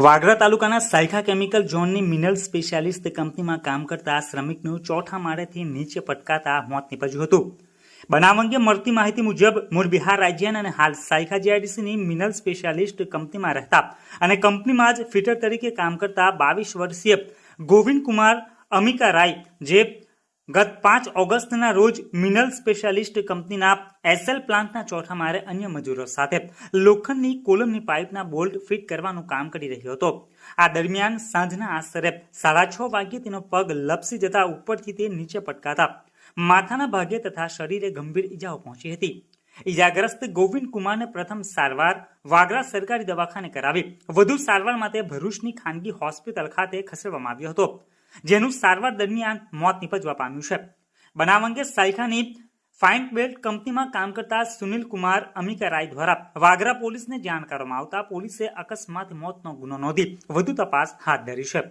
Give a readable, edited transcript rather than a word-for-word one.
વાગરા તાલુકાના સાયખા કેમિકલ ઝોનની mineral specialist કંપનીમાં કામ કરતા શ્રમિકનું ચોથા માળેથી નીચે પટકાતા મોત નીપજ્યું હતું। બનાવ અંગે મળતી માહિતી મુજબ મૂળ બિહાર રાજ્યના અને હાલ સાયખા જીઆઈડીસીની મિનરલ સ્પેશિયાલિસ્ટ કંપનીમાં રહેતા અને કંપનીમાં જ ફિટર તરીકે કામ કરતા 22 વર્ષીય ગોવિંદ કુમાર અમિકા રાય જે ગત 5 ઓગસ્ટના રોજ મિનરલ સ્પેશિયાલિસ્ટ કંપનીના એસએલ પ્લાન્ટના ચોથા માળે અન્ય મજૂરો સાથે લોખંડની કોલમની પાઇપના બોલ્ટ ફિટ કરવાનું કામ કરી રહ્યો હતો। આ દરમિયાન સાંજના આશરે 6:30 વાગ્યે તેનો પગ લપસી જતા ઉપરથી તે નીચે પટકાતા માથાના ભાગે તથા શરીરે ગંભીર ઈજાઓ પહોંચી હતી। ઈજાગ્રસ્ત ગોવિંદ કુમારને પ્રથમ સારવાર વાગરા સરકારી દવાખાને કરાવી વધુ સારવાર માટે ભરૂચની ખાનગી હોસ્પિટલ ખાતે ખસેડવામાં આવ્યો હતો, જેનું સારવાર દરમિયાન મોત નીપજવા પામ્યું છે। બનાવ અંગે સાયખાની ફાઇન બેલ્ટ કંપનીમાં કામ કરતા સુનિલ કુમાર અમિકા રાય દ્વારા વાગરા પોલીસને જાણ કરવામાં આવતા પોલીસે અકસ્માત મોતનો ગુનો નોંધી વધુ તપાસ હાથ ધરી છે।